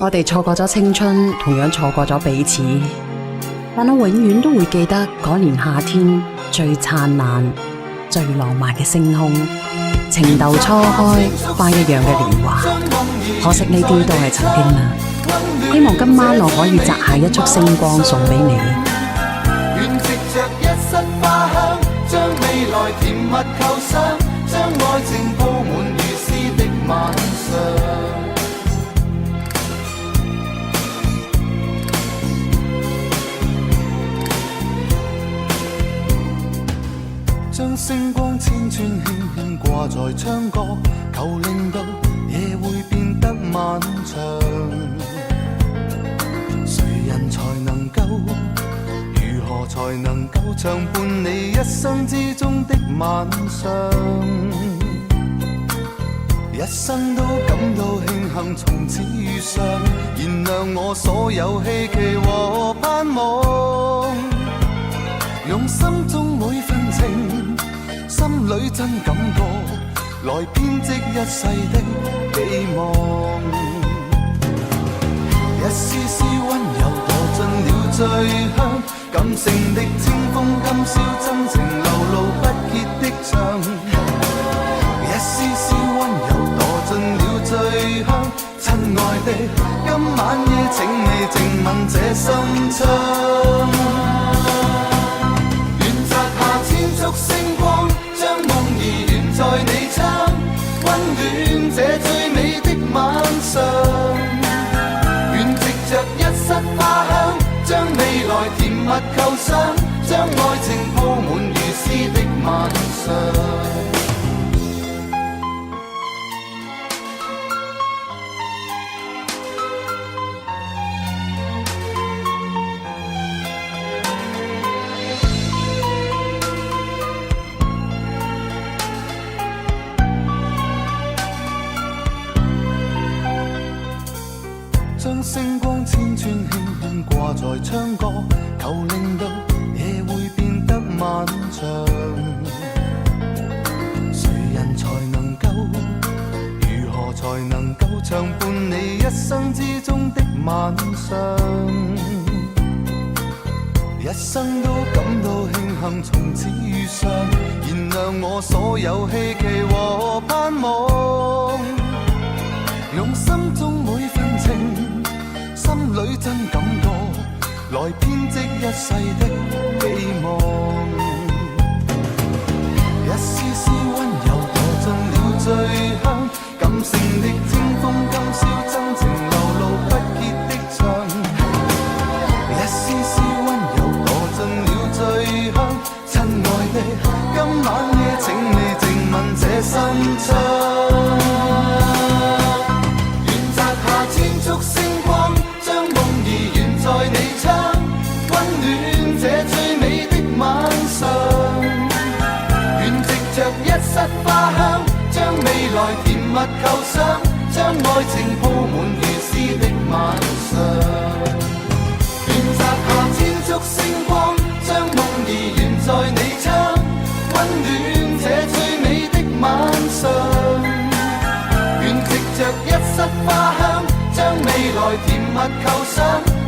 我哋錯過咗青春，同樣錯過咗彼此，但我永遠都會記得嗰年夏天最燦爛、最浪漫嘅星空，情竇初開，花一樣嘅年華。可惜呢啲都係曾經啦。希望今晚我可以摘下一束星光送俾你。願藉着一室花香，將未來甜蜜構想，將愛情鋪滿如詩的晚上。將星光千串輕輕掛在窗角，求令到夜會變得漫長。誰人才能夠，如何才能夠長伴你一生之中的晚上？一生都感到慶幸從此遇上，燃亮我所有希冀和盼望。用心中每份情，心裏真感覺，來編織一世的寄望。一絲絲溫柔墮進了醉鄉，感性的清風今宵真情流露不竭的唱。一絲絲溫柔墮進了醉鄉，親愛的，今晚夜請你靜吻這心窗。星光將夢兒懸在你窗，溫暖這最美的晚上。願藉着一室花香，將未來甜蜜構想，將愛情鋪滿如詩的晚上。將星光千串輕輕掛在窗角，求令到夜會變得漫長。誰人才能夠，如何才能夠長伴你一生之中的晚上？一生都感到慶幸從此遇上，燃亮我所有希冀和盼望。用心中每份情，心裏真感覺，來編織一世的寄望。一絲絲溫柔墮進了醉鄉，感性的清風今宵真情流露不竭的唱。一絲絲溫柔墮進了醉鄉，親愛的，今晚夜請你靜吻這心窗。星光將夢兒懸在你窗，溫暖這最美的晚上。願藉着一室花香，將未來甜蜜構想，將愛情鋪滿如詩的晚上。願摘下千束星光，將夢兒懸在你窗，溫暖這最美的晚上。願藉着一室花香，將未來甜蜜構想，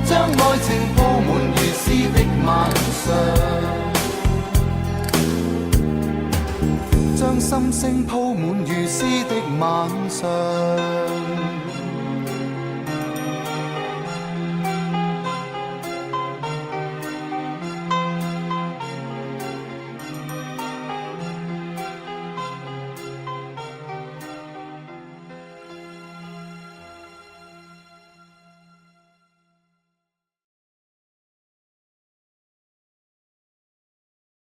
將愛情鋪滿如詩的晚上，將心聲鋪滿如詩的晚上。